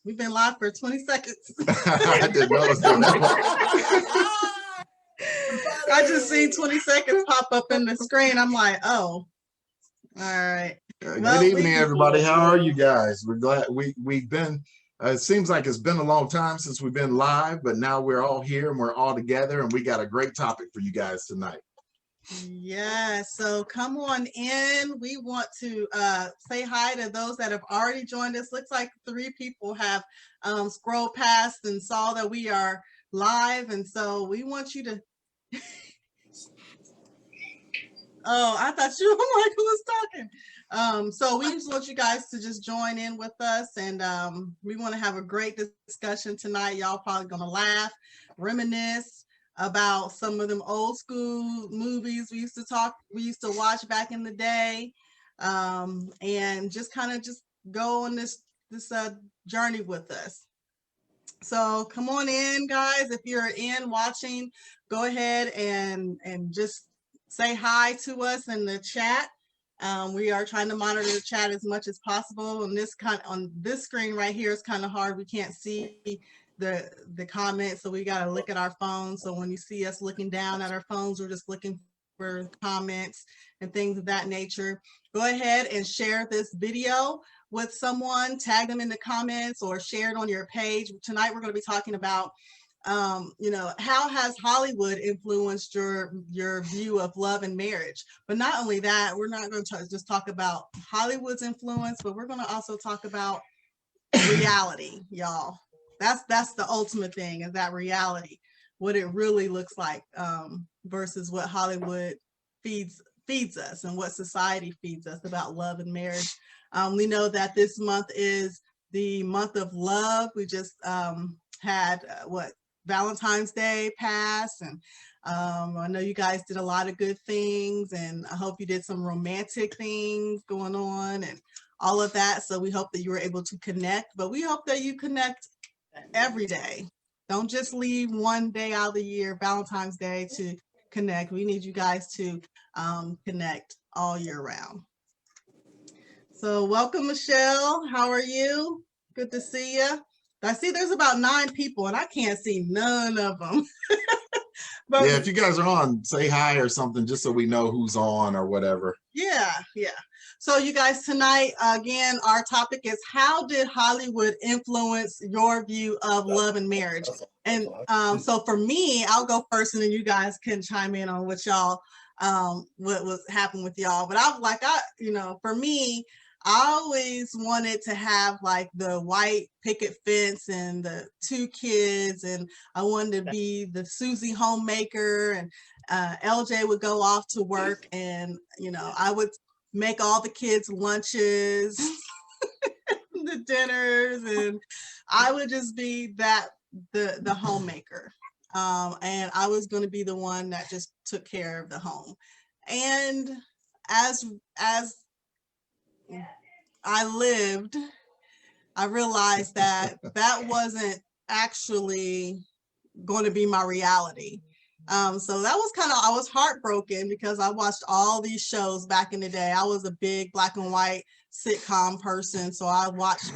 We've been live for 20 seconds. I didn't know it was going that long. I just seen 20 seconds pop up in the screen. I'm like, oh, all right. Good evening, everybody. How are you guys? We're glad we've been. It seems like it's been a long time since we've been live, but now we're all here and we're all together, and we got a great topic for you guys tonight. Yeah, so come on in. We want to say hi to those that have already joined us. Looks like 3 people have scrolled past and saw that we are live, and so we want you to oh, I thought you were like, who was talking? So we just want you guys to just join in with us, and we want to have a great discussion tonight. Y'all probably gonna laugh, reminisce about some of them old school movies we used to watch back in the day, and just kind of just go on this journey with us. So come on in, guys. If you're in watching, go ahead and just say hi to us in the chat. We are trying to monitor the chat as much as possible. And on this screen right here, it's kind of hard. We can't see the comments, so we got to look at our phones. So when you see us looking down at our phones, we're just looking for comments and things of that nature. Go ahead and share this video with someone, tag them in the comments or share it on your page. Tonight we're going to be talking about how has Hollywood influenced your view of love and marriage? But not only that, we're not going to just talk about Hollywood's influence, but we're going to also talk about reality, y'all. That's the ultimate thing, is that reality, what it really looks like, versus what Hollywood feeds us and what society feeds us about love and marriage. We know that this month is the month of love. We just had Valentine's Day pass, and I know you guys did a lot of good things, and I hope you did some romantic things going on and all of that. So we hope that you were able to connect, but we hope that you connect every day. Don't just leave one day out of the year, Valentine's Day, to connect. We need you guys to connect all year round. So welcome, Michelle. How are you? Good to see you. I see there's about 9 people and I can't see none of them. But yeah, if you guys are on, say hi or something, just so we know who's on or whatever. Yeah. So you guys, tonight, again, our topic is, how did Hollywood influence your view of love and marriage? And so for me, I'll go first, and then you guys can chime in on what y'all, what was happening with y'all. But for me, I always wanted to have like the white picket fence and the 2 kids, and I wanted to be the Susie homemaker, and LJ would go off to work, and I would make all the kids lunches, the dinners, and I would just be the homemaker, and I was going to be the one that just took care of the home. And as I lived, I realized that wasn't actually going to be my reality. So that was I was heartbroken, because I watched all these shows back in the day. I was a big black and white sitcom person, so I watched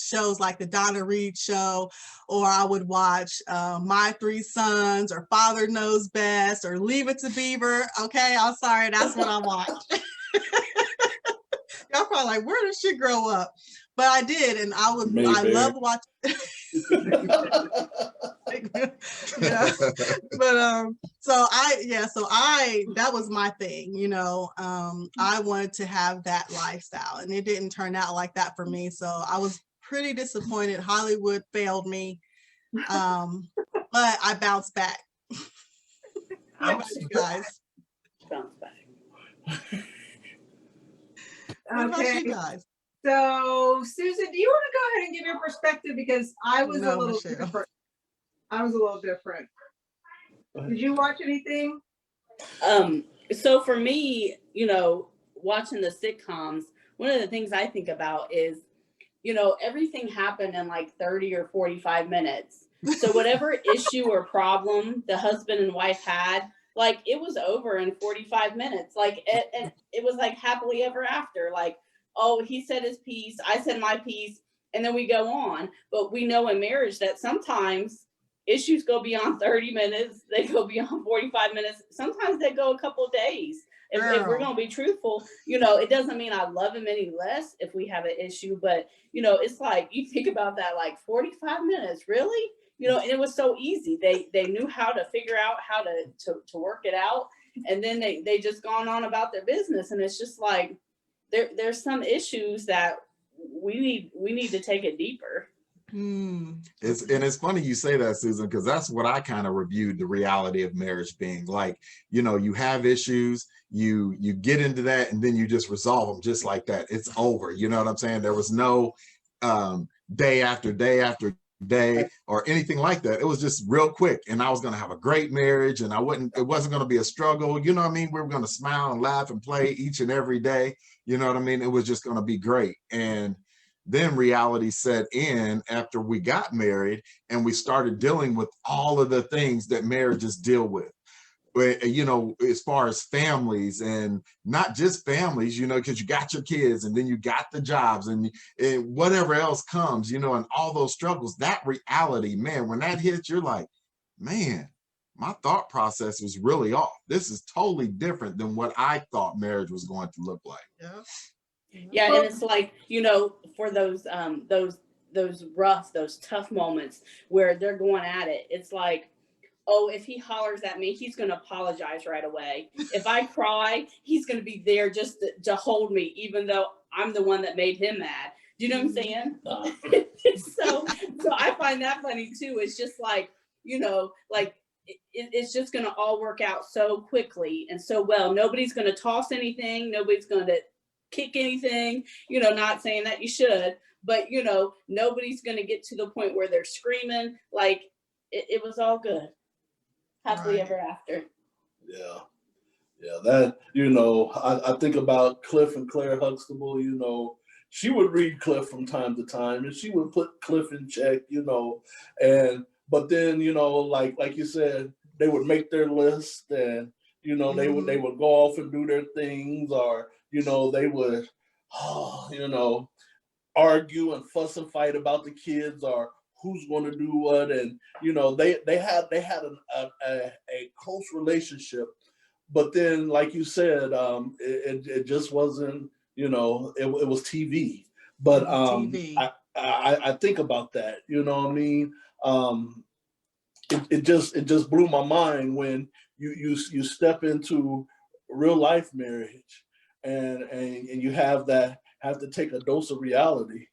shows like the Donna Reed Show, or I would watch My 3 Sons, or Father Knows Best, or Leave It to Beaver. Okay, I'm sorry, that's what I watched. Y'all probably like, where did she grow up? But I did, and I love watching. Yeah. But that was my thing, I wanted to have that lifestyle, and it didn't turn out like that for me. So I was pretty disappointed. Hollywood failed me. But I bounced back. How about you guys? Bounce back. What about you guys? So, Susan, do you want to go ahead and give your perspective? Because I was a little different. Did you watch anything? So for me, watching the sitcoms, one of the things I think about is, everything happened in like 30 or 45 minutes. So whatever issue or problem the husband and wife had, like, it was over in 45 minutes. Like, it was like happily ever after. Like, oh, he said his piece, I said my piece, and then we go on. But we know in marriage that sometimes issues go beyond 30 minutes, they go beyond 45 minutes, sometimes they go a couple of days. If we're going to be truthful, you know, it doesn't mean I love him any less if we have an issue, but you know, it's like, you think about that, like 45 minutes, really? You know, and it was so easy. They knew how to figure out how to work it out. And then they just gone on about their business. And it's just like, there's some issues that we need to take it deeper. It's funny you say that, Susan, because that's what I kind of reviewed the reality of marriage being like. You know, you have issues, you get into that, and then you just resolve them just like that. It's over. You know what I'm saying? There was no day after day after day or anything like that. It was just real quick, and I was going to have a great marriage, and it wasn't going to be a struggle. You know what I mean? We were going to smile and laugh and play each and every day. You know what I mean? It was just going to be great. And then reality set in after we got married, and we started dealing with all of the things that marriages deal with. But, you know, as far as families, and not just families, you know, because you got your kids, and then you got the jobs, and whatever else comes, you know, and all those struggles, that reality, man, when that hits, you're like, man, my thought process was really off. This is totally different than what I thought marriage was going to look like. Yeah, and it's like, you know, for those rough, those tough moments where they're going at it, it's like, oh, if he hollers at me, he's going to apologize right away. If I cry, he's going to be there just to hold me, even though I'm the one that made him mad. Do you know what I'm saying? So I find that funny too. It's just like, you know, like it's just going to all work out so quickly and so well. Nobody's going to toss anything. Nobody's going to kick anything, you know, not saying that you should, but you know, nobody's going to get to the point where they're screaming. Like it was all good. Happily ever after. Yeah. That, you know, I think about Cliff and Claire Huxtable. You know, she would read Cliff from time to time, and she would put Cliff in check, you know, but then, you know, like you said, they would make their list, and you know, they would go off and do their things, or you know, they would, you know, argue and fuss and fight about the kids, or who's going to do what. And you know, they had a close relationship, but then, like you said, it just wasn't, you know, it was TV. But I think about that, you know what I mean? It just blew my mind when you step into real life marriage, and you have to take a dose of reality.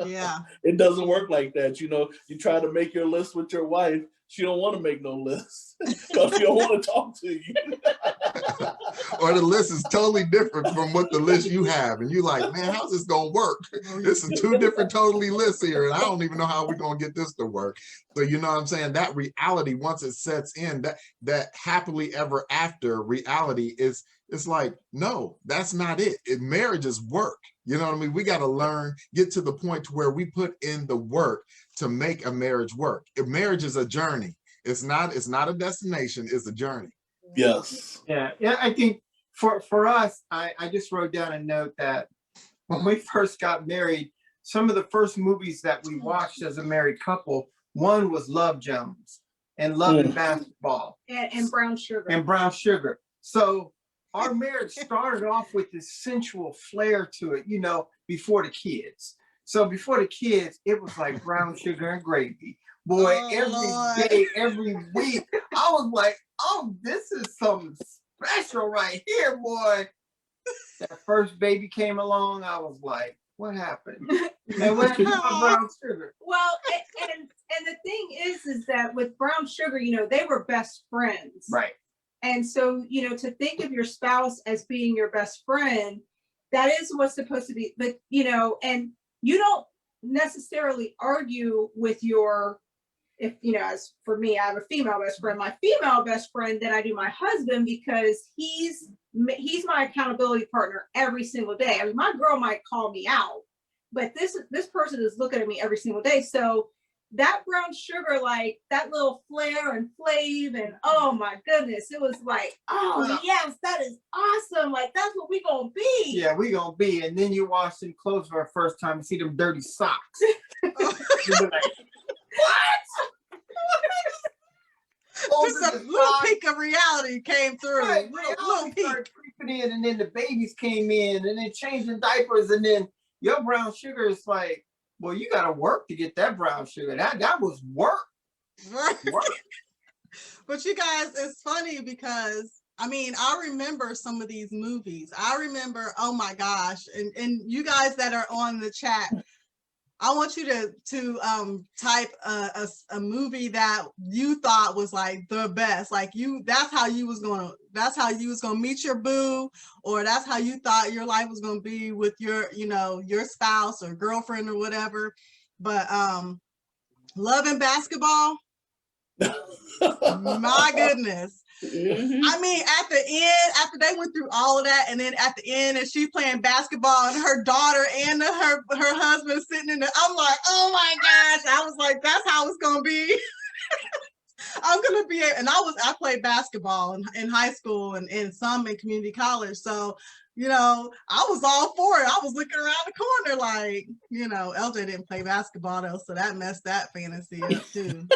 Yeah. It doesn't work like that. You know, you try to make your list with your wife, she don't want to make no list because she don't want to talk to you. Or the list is totally different from what the list you have, and you're like, man, how's this gonna work? This is two different totally lists here, and I don't even know how we're gonna get this to work. So you know what I'm saying? That reality, once it sets in, that happily ever after reality is, it's like, no, that's not it. Marriage is work. You know what I mean? We got to learn, get to the point to where we put in the work to make a marriage work. If marriage is a journey, it's not a destination, it's a journey. Yes. Yeah. I think for us, I just wrote down a note that when we first got married, some of the first movies that we watched as a married couple, one was Love Jones and Love and Basketball. And Brown Sugar. And Brown Sugar. So our marriage started off with this sensual flair to it, you know, before the kids. So before the kids, it was like Brown Sugar and Gravy. Boy, every day, every week, I was like, oh, this is something special right here, boy. That first baby came along, I was like, what happened? And what about Brown Sugar? Well, and the thing is that with Brown Sugar, you know, they were best friends. Right. And so, you know, to think of your spouse as being your best friend, that is what's supposed to be, but, you know, and you don't necessarily argue with if, you know, as for me, I have a female best friend, my female best friend, then I do my husband, because he's my accountability partner every single day. I mean, my girl might call me out, but this person is looking at me every single day. So that brown sugar, like that little Flair and Flav, and oh my goodness, it was like, oh yes, that is awesome. Like that's what we gonna be. Yeah, we gonna be. And then you wash them clothes for the first time and see them dirty socks. You be like, oh, Just a little peek of reality came through. Right, Little reality peek. started creeping in, and then the babies came in, and then changing diapers, and then your brown sugar is like, well, you got to work to get that brown sugar. That was work. Work. But you guys, it's funny because I mean, I remember some of these movies. I remember, oh my gosh, and you guys that are on the chat, I want you to type a movie that you thought was like the best, like that's how you was gonna meet your boo, or that's how you thought your life was gonna be with your, you know, your spouse or girlfriend or whatever. But Love and Basketball, my goodness. Mhm. I mean, at the end, after they went through all of that, and then at the end, and she playing basketball, and her daughter and her husband sitting in the, I'm like, oh my gosh! I was like, that's how it's gonna be. I'm gonna be, and I played basketball in high school and some in community college, so you know, I was all for it. I was looking around the corner like, you know, LJ didn't play basketball though, so that messed that fantasy up too.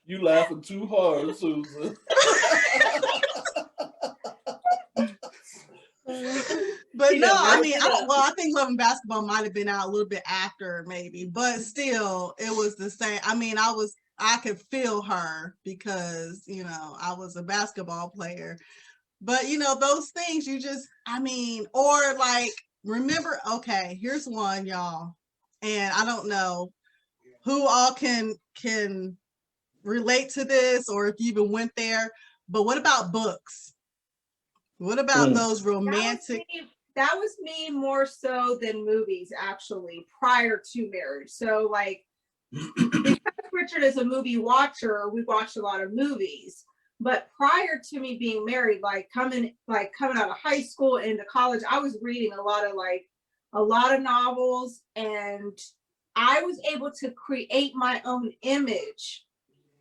You laughing too hard, Susan. But You no, know, I mean, wrap it up. I think Love and Basketball might have been out a little bit after maybe, but still it was the same. I mean, I could feel her because, you know, I was a basketball player, but you know, those things you just, I mean, or like, remember, okay, here's one, y'all, and I don't know who all can relate to this or if you even went there, but what about books? What about those romantic? That was me more so than movies, actually, prior to marriage. So like, because Richard is a movie watcher, we watched a lot of movies. But prior to me being married, coming out of high school into college, I was reading a lot of novels, and I was able to create my own image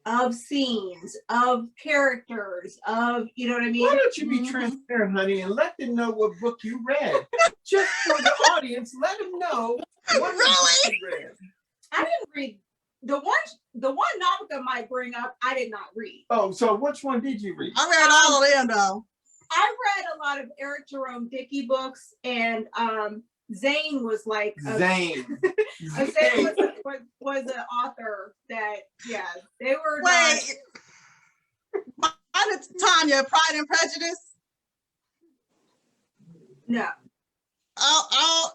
of scenes, of characters, of, you know what I mean? Why don't you be transparent, honey, and let them know what book you read? Just for the audience, let them know what book you read. I didn't read the one novel that might bring up, I did not read. Oh, so which one did you read? I read all of them though. I read a lot of Eric Jerome Dickey books, and Zane was like Zane. Zane was an author that, yeah, they were. Wait, Tanya, Pride and Prejudice. No. Oh,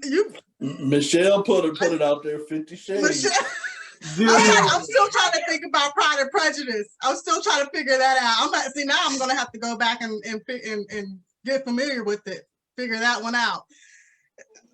you, Michelle put it out there, 50 Shades. Michelle. Dude. I'm still trying to think about Pride and Prejudice. I'm still trying to figure that out. Now I'm gonna have to go back and get familiar with it, figure that one out.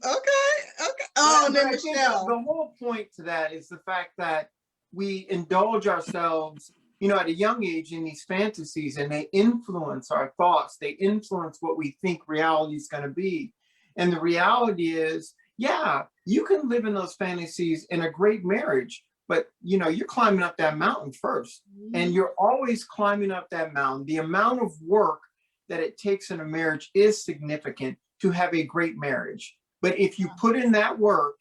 Okay. Oh, and then I think Michelle. the whole point to that is the fact that we indulge ourselves, you know, at a young age in these fantasies, and they influence our thoughts. They influence what we think reality is going to be. And the reality is, yeah, you can live in those fantasies in a great marriage, but you know, you're climbing up that mountain first, and you're always climbing up that mountain. The amount of work that it takes in a marriage is significant to have a great marriage. But if you put in that work,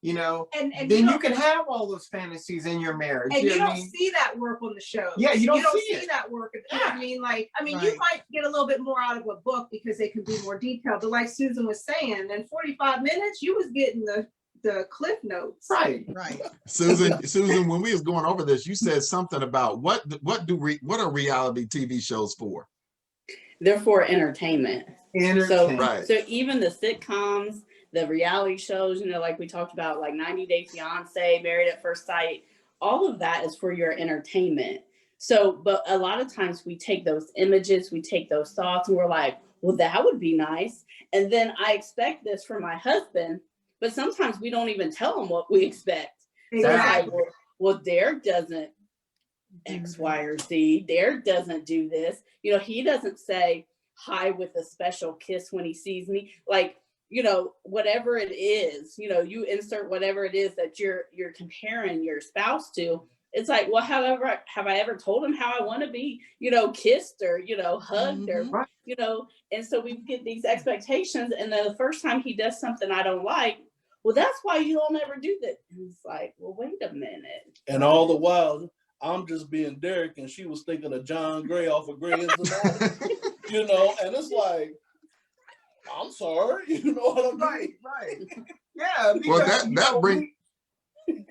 you know, and then you can have all those fantasies in your marriage. And you you know what don't I mean? see that work on the show. Yeah, you don't see see it. that work. You know what I mean? Right. You might get a little bit more out of a book because they can be more detailed. But like Susan was saying, in 45 minutes, you was getting the cliff notes. Right. Susan, when we was going over this, you said something about what are reality TV shows for? They're for entertainment. Entertainment. Right. So even the sitcoms, the reality shows, you know, like we talked about, like 90 Day Fiance, Married at First Sight, all of that is for your entertainment. So, but a lot of times we take those images, we take those thoughts, and we're like, well, that would be nice. And then I expect this from my husband, but sometimes we don't even tell him what we expect. So it's like, well, Derek doesn't X, Y, or Z. Derek doesn't do this. You know, he doesn't say hi with a special kiss when he sees me. Like, you know, whatever it is, you know, you insert whatever it is that you're comparing your spouse to. It's like, well, however, have I ever told him how I want to be, you know, kissed or, you know, hugged or, Right. you know, and so we get these expectations. And then the first time he does something I don't like, well, that's why you don't ever do that. And it's like, well, wait a minute. And all the while, I'm just being Derek, and she was thinking of John Gray off of Grey's Anatomy, you know, and it's like, I'm sorry, you know what I mean? Right. Yeah. Well, because, you that know, bring.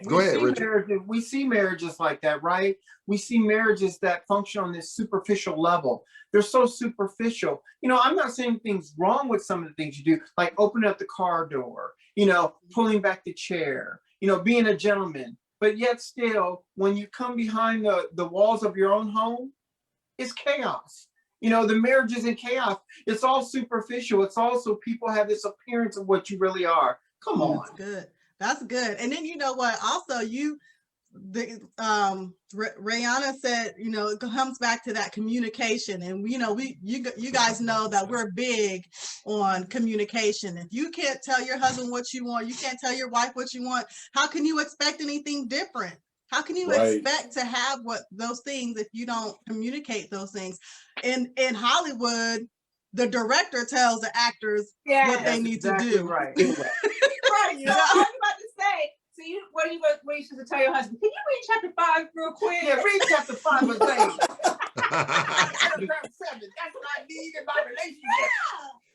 Go ahead, see Richard. we see marriages like that, right? We see marriages that function on this superficial level. They're so superficial. You know, I'm not saying things wrong with some of the things you do, like opening up the car door, you know, pulling back the chair, you know, being a gentleman. But yet still, when you come behind the walls of your own home, it's chaos. You know, the marriage is in chaos. It's all superficial. It's also people have this appearance of what you really are. Come on. That's good. That's good. And then you know what? Also, Rayana said, you know, it comes back to that communication, and you know, you guys know that we're big on communication. If you can't tell your husband what you want, you can't tell your wife what you want. How can you expect anything different? How can you Right. expect to have those things if you don't communicate those things? In Hollywood, the director tells the actors Yeah. what they That's need exactly to do. right. Right. You So know? I was about to say, so what are you supposed to tell your husband? Can you read chapter 5 real quick? Yeah, read chapter 5 of James. Yeah. Paragraph 7. That's what I need in my relationship.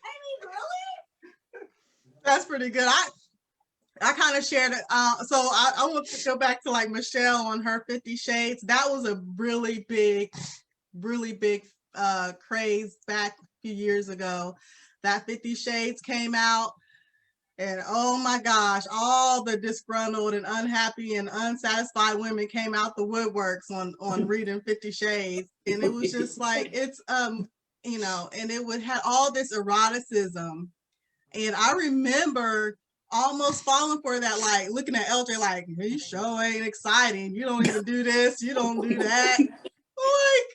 I mean, really? That's pretty good. I kind of shared it. So I want to go back to like Michelle on her 50 Shades. That was a really big craze back a few years ago. That 50 Shades came out, and oh my gosh, all the disgruntled and unhappy and unsatisfied women came out the woodworks on reading 50 Shades. And it was just like, it's you know, and it would have all this eroticism. And I remember almost falling for that, like looking at LJ like, you sure ain't exciting. You don't even do this, you don't do that. Like,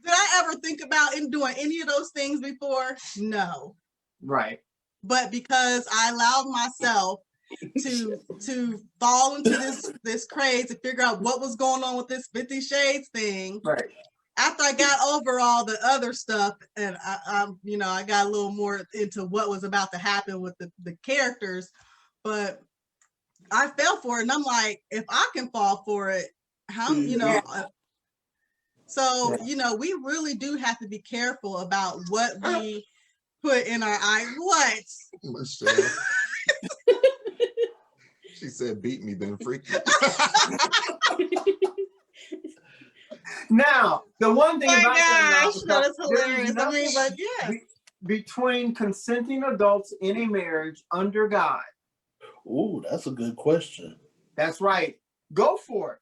did I ever think about doing any of those things before? No. Right. But because I allowed myself to fall into this craze to figure out what was going on with this 50 Shades thing. Right. After I got over all the other stuff, and I you know, I got a little more into what was about to happen with the characters, but I fell for it, and I'm like, if I can fall for it, how, you know. So, you know, we really do have to be careful about what we put in our eyes. What? Michelle. She said, beat me, then freak me. Now, the one thing Oh my about that gosh, now, that is because hilarious. I mean, but yes. between consenting adults in a marriage under God. Ooh, that's a good question. That's right. Go for it.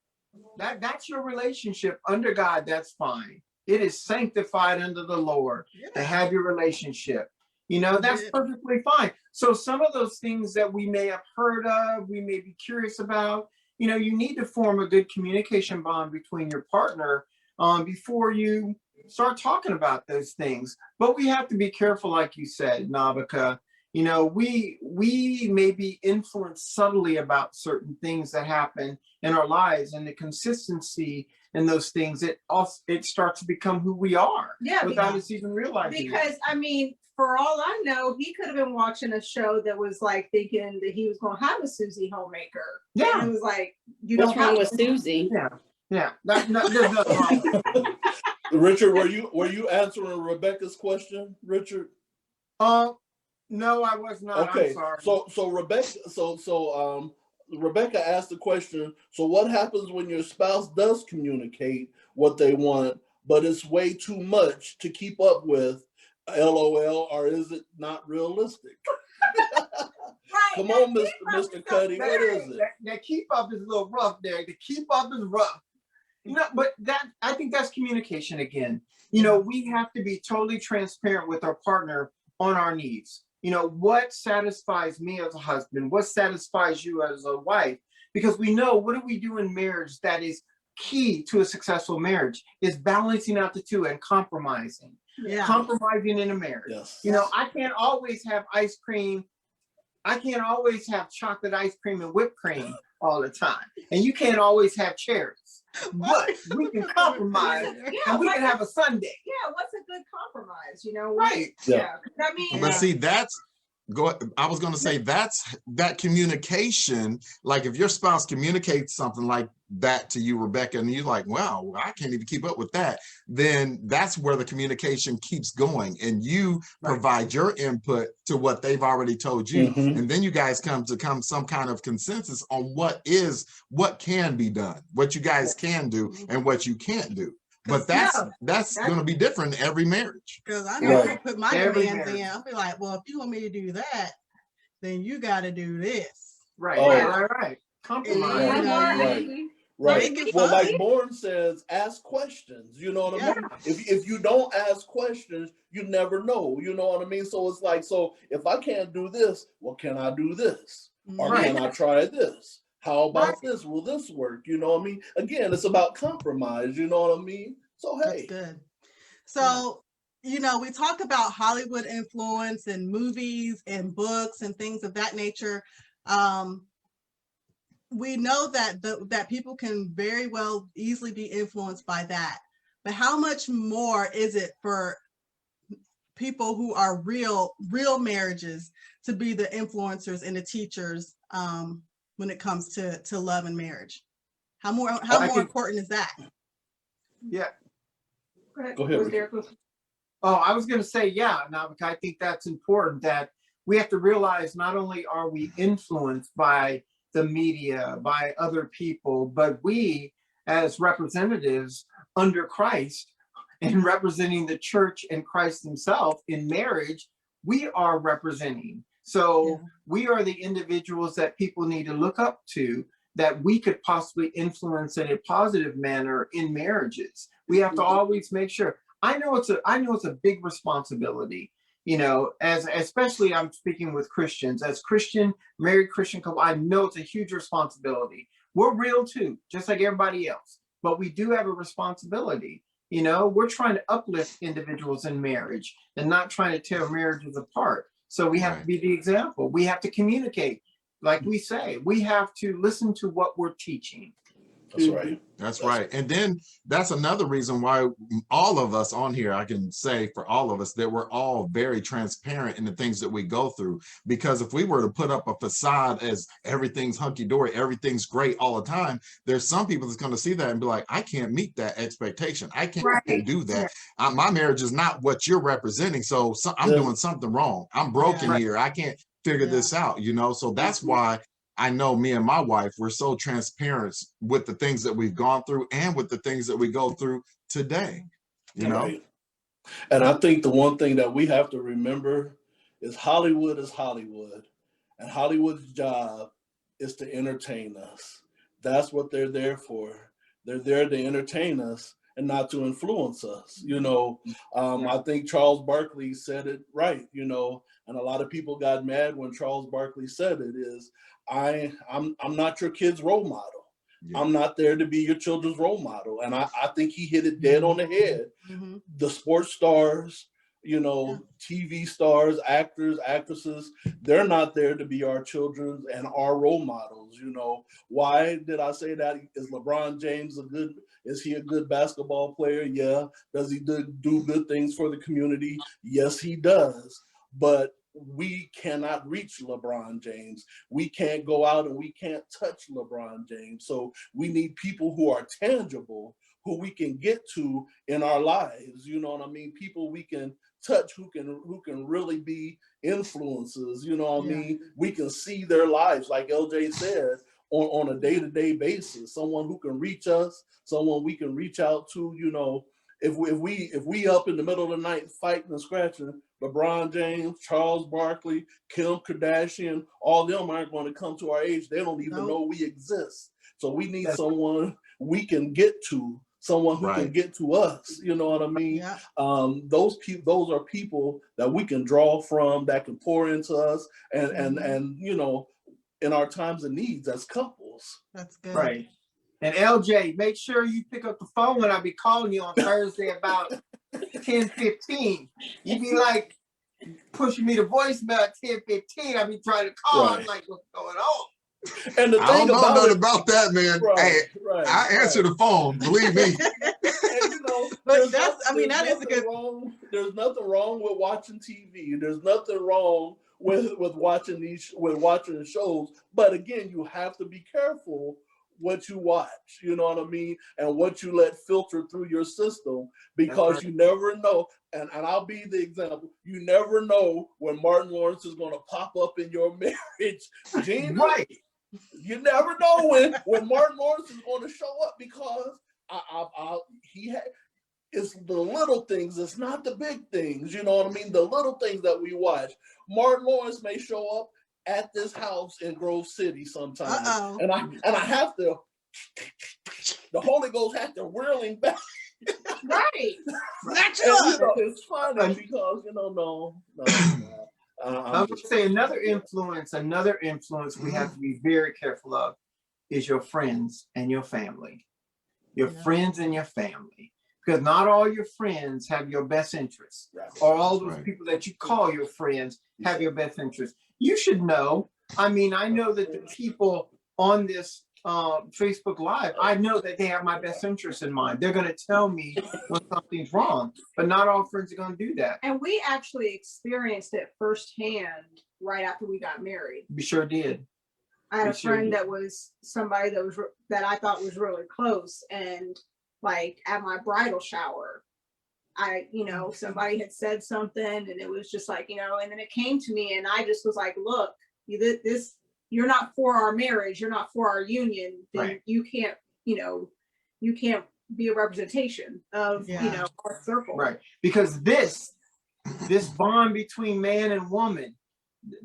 That's your relationship under God. That's fine. It is sanctified under the Lord to have your relationship. You know, that's perfectly fine. So some of those things that we may have heard of, we may be curious about, you know, you need to form a good communication bond between your partner before you start talking about those things. But we have to be careful, like you said, Navika. You know, we may be influenced subtly about certain things that happen in our lives, and the consistency in those things, it starts to become who we are. Yeah, without us even realizing it. Because I mean, for all I know, he could have been watching a show that was like thinking that he was going to have a Susie Homemaker. Yeah. And it was like, you What's don't wrong have with Susie? Yeah. There's nothing wrong with it. Richard, were you answering Rebecca's question, Richard? No, I was not. Okay, I'm sorry. so Rebecca asked the question. So what happens when your spouse does communicate what they want, but it's way too much to keep up with? LOL, or is it not realistic? Right. Come on, Mr. Cuddy, what is it? That keep up is a little rough there. The keep up is rough. You know, but I think that's communication again. You know, we have to be totally transparent with our partner on our needs. You know, what satisfies me as a husband? What satisfies you as a wife? Because we know, what do we do in marriage that is key to a successful marriage is balancing out the two and compromising. Yeah. Compromising in a marriage. Yes. You know, I can't always have ice cream I can't always have chocolate ice cream and whipped cream all the time. And you can't always have cherries. But we can compromise and we can have a sundae. Yeah, what's a good compromise, you know? Right. Yeah, 'cause I mean, But see, I was going to say that's that communication. Like if your spouse communicates something like that to you, Rebecca, and you're like, wow, I can't even keep up with that, then that's where the communication keeps going. And you provide your input to what they've already told you. Mhm. And then you guys come to some kind of consensus on what can be done, what you guys can do and what you can't do. But that's going to be different in every marriage. Because I know Right. I put my Every demands in. marriage. I'll be like, well, if you want me to do that, then you got to do this. Right. Oh. Right. Compromise. Yeah. Right. Right. Make it Well, fun. like Bourne says, ask questions. You know what I Yeah. mean? If you don't ask questions, you never know. You know what I mean? So it's like, so if I can't do this, well, can I do this? Or Right. can I try this? How about Right. this? Will this work? You know what I mean? Again, it's about compromise. You know what I mean? So That's hey, good. So, you know, we talk about Hollywood influence and movies and books and things of that nature. We know that that people can very well easily be influenced by that. But how much more is it for people who are real marriages to be the influencers and the teachers when it comes to love and marriage? How more important is that? Yeah. Go ahead, Was there- Oh, I was going to say, yeah, Navika, I think that's important that we have to realize not only are we influenced by the media, by other people, but we as representatives under Christ and representing the church and Christ himself in marriage, we are representing. So we are the individuals that people need to look up to, that we could possibly influence in a positive manner in marriages. We have to always make sure. I know it's a big responsibility, you know, especially I'm speaking with Christians, as married Christian couple, I know it's a huge responsibility. We're real too, just like everybody else, but we do have a responsibility. You know, we're trying to uplift individuals in marriage and not trying to tear marriages apart. So we have to be the example. We have to communicate. Like we say, we have to listen to what we're teaching. that's right. That's right. And then that's another reason why all of us on here, I can say for all of us, that we're all very transparent in the things that we go through. Because if we were to put up a facade as everything's hunky-dory, everything's great all the time, there's some people that's going to see that and be like, I can't meet that expectation. I can't do that. My marriage is not what you're representing. So I'm doing something wrong. I'm broken here. I can't figure this out, you know? So that's why I know me and my wife, we're so transparent with the things that we've gone through and with the things that we go through today, you know? Right. And I think the one thing that we have to remember is Hollywood is Hollywood, and Hollywood's job is to entertain us. That's what they're there for. They're there to entertain us and not to influence us. You know, I think Charles Barkley said it right, you know, and a lot of people got mad when Charles Barkley said it is, I'm not your kid's role model. Yeah. I'm not there to be your children's role model. And I think he hit it dead on the head. Mm-hmm. The sports stars, you know, TV stars, actors, actresses, they're not there to be our children and our role models. You know, why did I say that? Is LeBron James is he a good basketball player? Yeah. Does he do good things for the community? Yes, he does. But we cannot reach LeBron James. We can't go out and we can't touch LeBron James. So we need people who are tangible, who we can get to in our lives. You know what I mean? People we can touch, who can really be influences. You know what I mean? We can see their lives, like LJ said, on a day-to-day basis. Someone who can reach us, someone we can reach out to. You know, if we up in the middle of the night fighting and scratching, LeBron James, Charles Barkley, Kim Kardashian, all them aren't going to come to our age. They don't even know we exist. So we need someone we can get to, someone who can get to us. You know what I mean? Yeah. Those are people that we can draw from, that can pour into us, and you know, in our times of needs as couples. That's good. Right. And LJ, make sure you pick up the phone when I be calling you on Thursday about 10:15. You be like, pushing me to voicemail at 10:15. I be trying to call. I'm Right. like, what's going on? And the I thing don't know about nothing it, about that, man. right, Hey, right, I answer right. the phone, believe me. And you know, But there's that's, I mean, there's that is a nothing good, wrong. There's nothing wrong with watching TV. There's nothing wrong with watching watching shows. But again, you have to be careful what you watch. You know what I mean, and what you let filter through your system, because right. you never know. And I'll be the example. You never know when Martin Lawrence is going to pop up in your marriage, Gina. Right. You never know when Martin Lawrence is going to show up, because it's the little things. It's not the big things. You know what I mean? The little things that we watch. Martin Lawrence may show up at this house in Grove City sometime, uh-oh. and I have to. The Holy Ghost has to reel him back. Right. Snatch And, you you up. know, it's funny because no. I'm I'm gonna just say another influence we have to be very careful of is your friends and your family. Your Yeah. friends and your family. Because not all your friends have your best interests, right. or all those Right. people that you call your friends have your best interests. You should know. I mean, I know that the people on this Facebook Live, I know that they have my best interest in mind. They're going to tell me when something's wrong, but not all friends are going to do that. And we actually experienced it firsthand right after we got married. We sure did. I had We a sure friend did. that was somebody that I thought was really close, and like at my bridal shower, somebody had said something, and it was just like, and then it came to me, and I just was like, look, you're not for our marriage, you're not for our union, then Right. you can't be a representation of Yeah. our circle. Right. Because this bond between man and woman,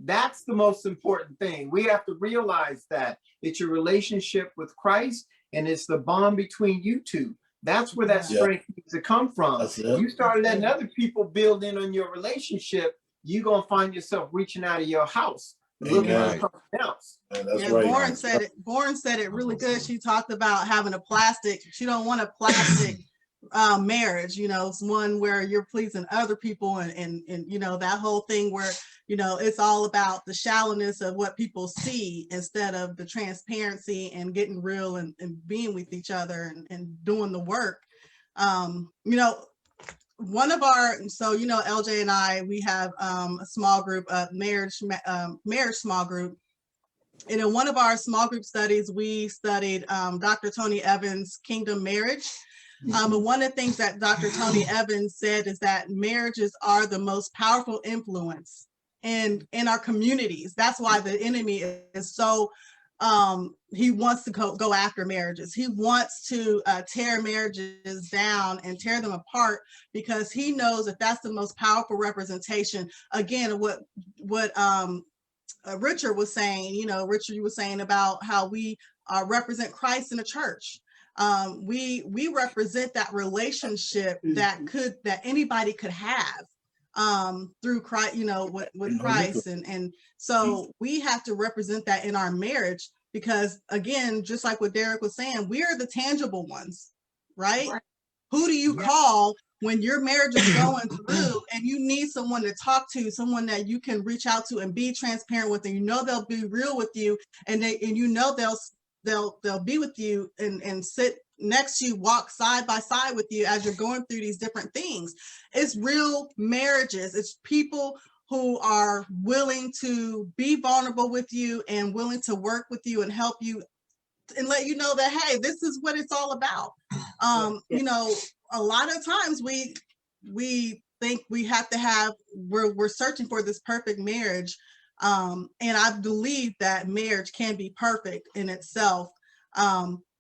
that's the most important thing. We have to realize that it's your relationship with Christ, and it's the bond between you two. That's where that Yeah. strength needs to come from. That's it. You start letting other people build in on your relationship, you're gonna find yourself reaching out of your house, looking Amen. for something else. And that's Yeah, right. Born said it really good. She talked about having she don't want a plastic marriage, it's one where you're pleasing other people and that whole thing where, it's all about the shallowness of what people see instead of the transparency and getting real and being with each other and doing the work. One of our, LJ and I, we have a small group, marriage small group. And in one of our small group studies, we studied Dr. Tony Evans' Kingdom Marriage. And one of the things that Dr. Tony Evans said is that marriages are the most powerful influence in our communities. That's why the enemy is so, he wants to go after marriages. He wants to tear marriages down and tear them apart, because he knows that that's the most powerful representation. Again, what Richard was saying, Richard, you were saying about how we represent Christ in the church. We represent that relationship that anybody could have through Christ, with Christ. And so we have to represent that in our marriage, because again, just like what Derek was saying, we are the tangible ones, right? Who do you call when your marriage is going through and you need someone to talk to, someone that you can reach out to and be transparent with, and they'll be real with you, and they'll be with you and sit next to you, walk side by side with you as you're going through these different things. It's real marriages. It's people who are willing to be vulnerable with you and willing to work with you and help you and let you know that, hey, this is what it's all about. A lot of times we think we have to have, we're searching for this perfect marriage. And I believe that marriage can be perfect in itself.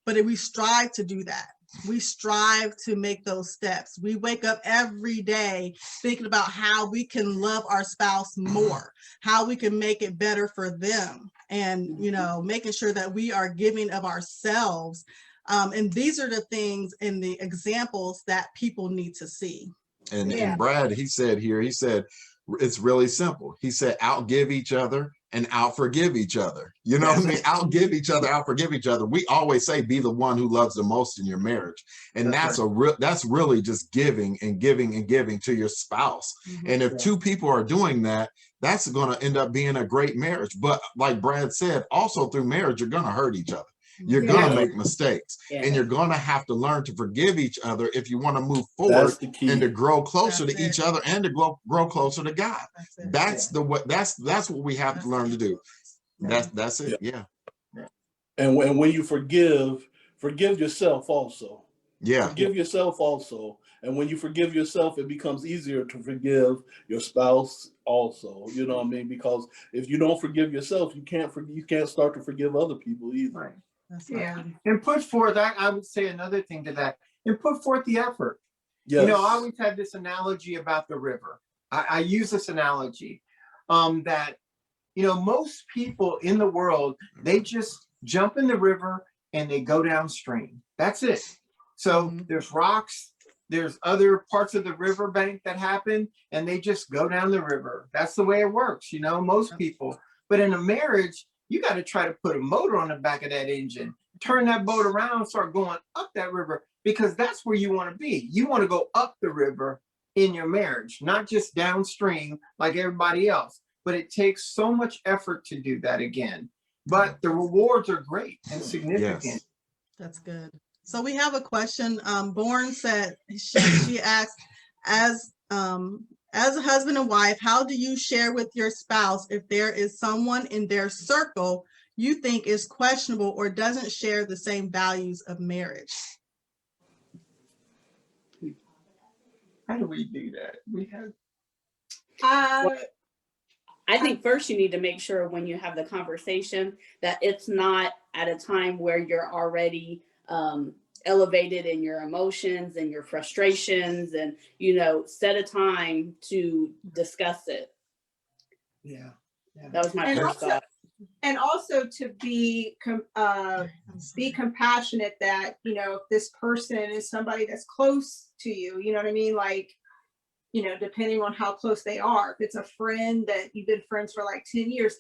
But we strive to do that. We strive to make those steps. We wake up every day thinking about how we can love our spouse more, how we can make it better for them, and, making sure that we are giving of ourselves. And these are the things and the examples that people need to see. And Brad, he said it's really simple. He said, outgive each other and out forgive each other. You know what I mean? Out give each other, out forgive each other. We always say be the one who loves the most in your marriage. And That's that's really just giving and giving and giving to your spouse. Mhm. And if Yeah. two people are doing that, that's going to end up being a great marriage. But like Brad said, also through marriage, you're going to hurt each other. You're going to Yeah. make mistakes, Yeah. and you're going to have to learn to forgive each other if you want to move forward That's the key. and to grow closer That's to each it. other and to grow closer to God. That's it. That's the what that's what we have to learn to do. That's it. Yeah. And when you forgive yourself also. Yeah. Forgive yourself also. And when you forgive yourself, it becomes easier to forgive your spouse also. You know what I mean? Because if you don't forgive yourself, you can't start to forgive other people either. Right. That's Yeah. right. And put forth, I would say another thing to that, and put forth the effort. Yes. You know, I always had this analogy about the river. I use this analogy that, you know, most people in the world, they just jump in the river and they go downstream. That's it. So Mhm. there's rocks, there's other parts of the riverbank that happen, and they just go down the river. That's the way it works, you know, most people. But in a marriage, you got to try to put a motor on the back of that engine, turn that boat around, start going up that river, because that's where you want to be. You want to go up the river in your marriage, not just downstream like everybody else. But it takes so much effort to do that again. But the rewards are great and significant. Yes. That's good. So we have a question. Born said, she asked, as a husband and wife, how do you share with your spouse if there is someone in their circle you think is questionable or doesn't share the same values of marriage? How do we do that? We have I think first you need to make sure when you have the conversation that it's not at a time where you're already elevated in your emotions and your frustrations, and, you know, set a time to discuss it. yeah. That was my And first also- thought. And also to be compassionate that, you know, if this person is somebody that's close to you, you know what I mean? Like, you know, depending on how close they are, if it's a friend that you've been friends for like 10 years,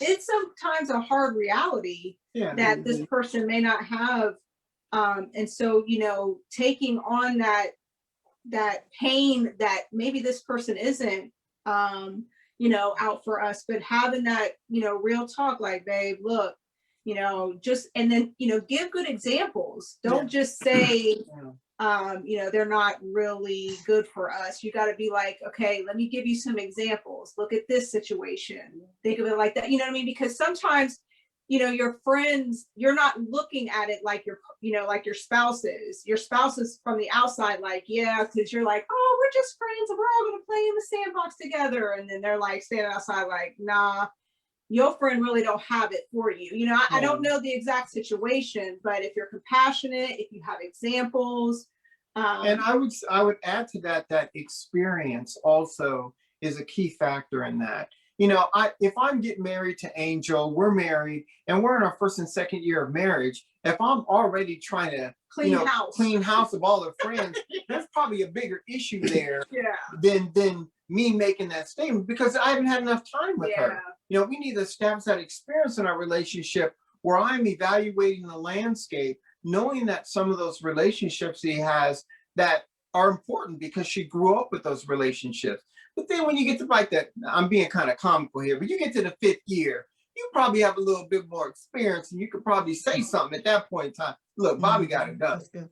it's sometimes a hard reality Yeah. that this person may not have. And so, you know, taking on that pain that maybe this person isn't, you know, out for us, but having that, you know, real talk, like, babe, look, you know, just, and then, you know, give good examples. Don't just say, you know, they're not really good for us. You got to be like, okay, let me give you some examples. Look at this situation. Think of it like that. You know what I mean? Because sometimes, you know, your friends, you're not looking at it like your, you know, like your spouse is. Your spouse is from the outside, like, yeah, because you're like, oh, we're just friends and we're all going to play in the sandbox together. And then they're like standing outside, like, nah, your friend really don't have it for you. You know, I don't know the exact situation, but if you're compassionate, if you have examples. And I would add to that experience also is a key factor in that. You know, if I'm getting married to Angel, we're married and we're in our first and second year of marriage. If I'm already trying to clean house of all the friends, there's probably a bigger issue there Yeah. than me making that statement, because I haven't had enough time with her. You know, we need to establish that experience in our relationship where I'm evaluating the landscape, knowing that some of those relationships he has that are important because she grew up with those relationships. But then when you get to like that, I'm being kind of comical here, but you get to the 5th year, you probably have a little bit more experience and you could probably say something at that point in time. Look, Bobby got to go. That's good.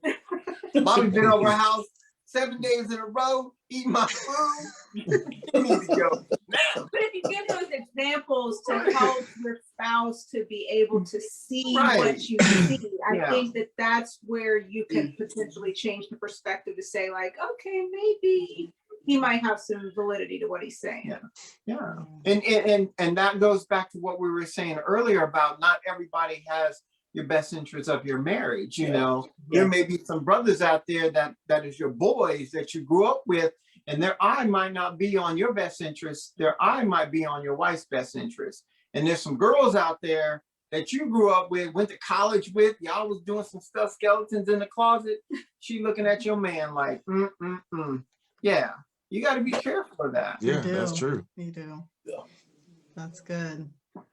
Bobby been over our house 7 days in a row, eating my food. You need to go now. But if you give those examples to help your spouse to be able to see Right. what you see, I Yeah. think that that's where you can potentially change the perspective to say, like, okay, maybe he might have some validity to what he's saying. Yeah. And that goes back to what we were saying earlier about not everybody has your best interest of your marriage. You know, there may be some brothers out there that is your boys that you grew up with, and their eye might not be on your best interest. Their eye might be on your wife's best interest. And there's some girls out there that you grew up with, went to college with, y'all was doing some stuff, skeletons in the closet. She looking at your man like, yeah. You got to be careful of that. Yeah, You that's do. true. You do. Yeah. That's good.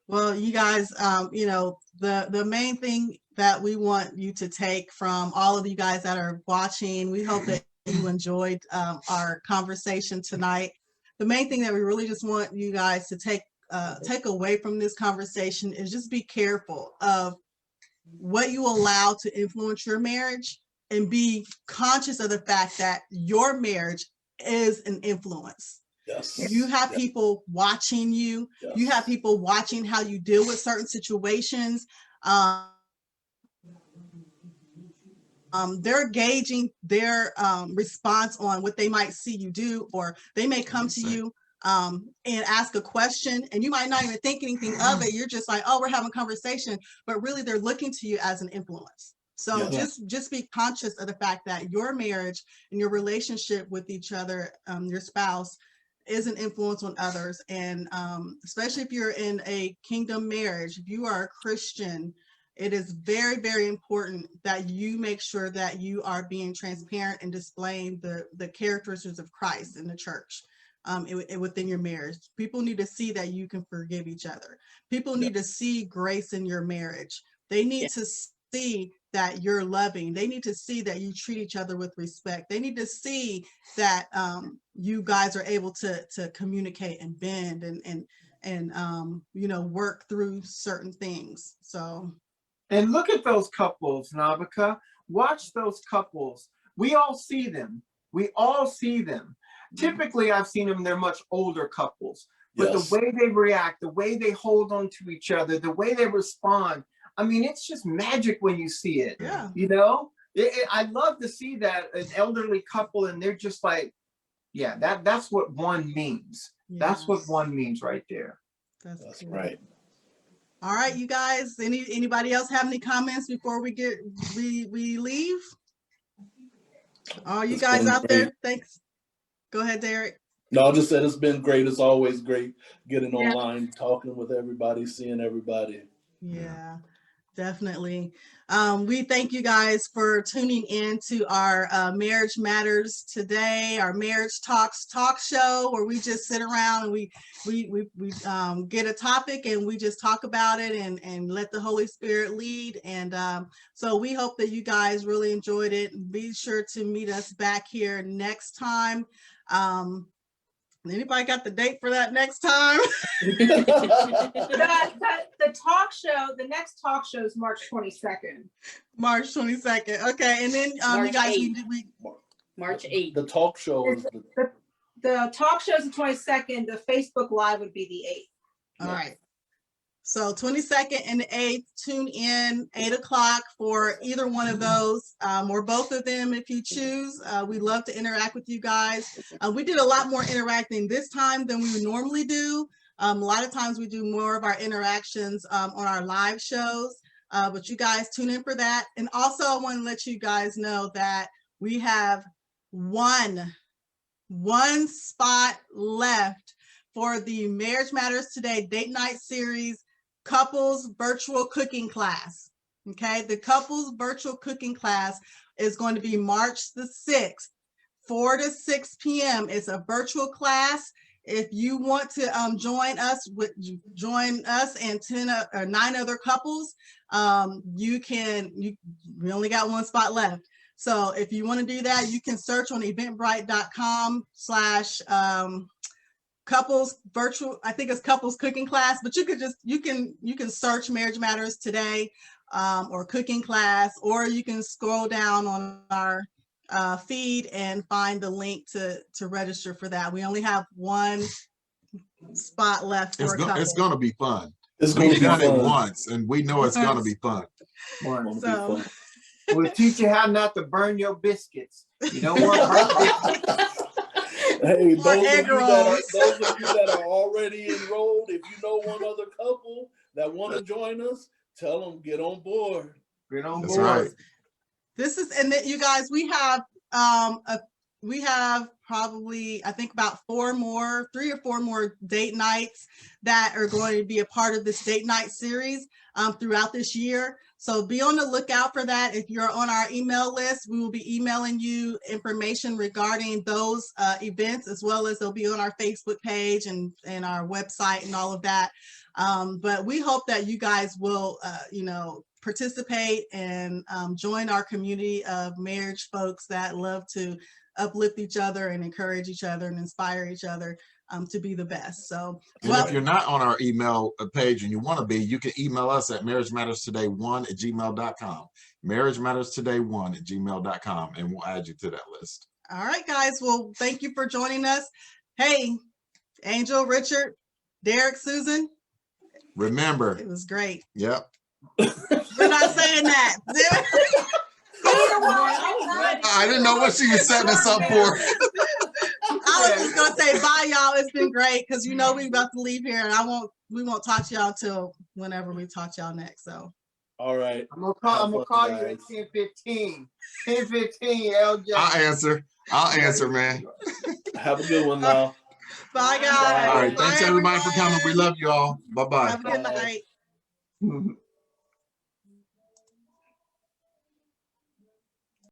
Well, you guys, you know, the main thing that we want you to take from all of you guys that are watching, we hope that you enjoyed our conversation tonight. The main thing that we really just want you guys to take away from this conversation is just be careful of what you allow to influence your marriage, and be conscious of the fact that your marriage is an influence. Yes. You have people watching you. Yes. You have people watching how you deal with certain situations. They're gauging their response on what they might see you do, or they may come to you and ask a question, and you might not even think anything of it. You're just like, oh, we're having a conversation, but really they're looking to you as an influence. So Yes. just be conscious of the fact that your marriage and your relationship with each other, your spouse, is an influence on others. And especially if you're in a kingdom marriage, if you are a Christian, it is very, very important that you make sure that you are being transparent and displaying the characteristics of Christ in the church. Within your marriage, people need to see that you can forgive each other. People need to see grace in your marriage. They need to see that you're loving. They need to see that you treat each other with respect. They need to see that you guys are able to communicate and bend and you know, work through certain things. So, and look at those couples, Nabika. Watch those couples. We all see them. We all see them. Typically, I've seen them, they're much older couples, but Yes. the way they react, the way they hold on to each other, the way they respond, I mean, it's just magic when you see it. yeah. You know, I love to see that, an elderly couple, and they're just like, yeah, that's what one means. That's what Yes. one means right there. That's good. right. All right, you guys, anybody else have any comments before we leave? All you It's guys been out great. there, thanks. Go ahead, Derek. No, I just said it's been great. It's always great getting Yeah. online, talking with everybody, seeing everybody. Yeah, definitely. We thank you guys for tuning in to our Marriage Matters today, our Marriage Talks talk show, where we just sit around and we get a topic and we just talk about it and let the Holy Spirit lead. And so we hope that you guys really enjoyed it. Be sure to meet us back here next time. Anybody got the date for that next time? The talk show, the next talk show is March 22nd. March 22nd. Okay, and then you March guys 8th. March 8th. The talk show is The talk show is the 22nd. The Facebook Live would be the 8th. All right. So 22nd and the 8th, tune in 8 o'clock for either one of those or both of them if you choose. We'd love to interact with you guys. We did a lot more interacting this time than we would normally do. A lot of times we do more of our interactions on our live shows, but you guys tune in for that. And also I want to let you guys know that we have one spot left for the Marriage Matters Today Date Night Series Couples Virtual Cooking Class. Okay, the Couples Virtual Cooking Class is going to be March the 6th, 4 to 6 p.m. It's a virtual class. If you want to join us and 10 or 9 other couples, we only got one spot left. So if you want to do that, you can search on eventbrite.com/ couples virtual, I think it's couples cooking class, but you can search Marriage Matters Today or cooking class, or you can scroll down on our feed and find the link to register for that. We only have one spot left for a couple. It's gonna be fun. it's going to We've be done it fun. once and we know it's gonna be fun. It's gonna be So- fun. We'll teach you how not to burn your biscuits. You don't want burnt biscuits. Hey, Or egg rolls. those of you that are already enrolled, if you know one other couple that want to join us, tell them get on board. Get on That's board. right. This is, and then you guys, we have probably, I think about 3 or 4 more date nights that are going to be a part of this date night series throughout this year. So be on the lookout for that. If you're on our email list, we will be emailing you information regarding those events, as well as they'll be on our Facebook page and our website and all of that. But we hope that you guys will, participate and join our community of marriage folks that love to uplift each other and encourage each other and inspire each other to be the best. So, And if you're not on our email page and you want to be, you can email us at marriagematterstoday1@gmail.com. marriagematterstoday1@gmail.com, and we'll add you to that list. all right, guys. Well, thank you for joining us. Hey, Angel, Richard, Derek, Susan, Remember, it was great. yep. We're not saying that. I didn't know what she was setting us up for. I was just gonna say bye, y'all. It's been great because we about to leave here, and we won't talk to y'all until whenever we talk to y'all next. So All right. I'm gonna call you at 10:15. 10:15, LJ. I'll answer, man. Have a good one now. bye, guys. All right. Thanks Bye, everybody for coming. We everyone. love you all. Bye-bye. Have a good Bye. night.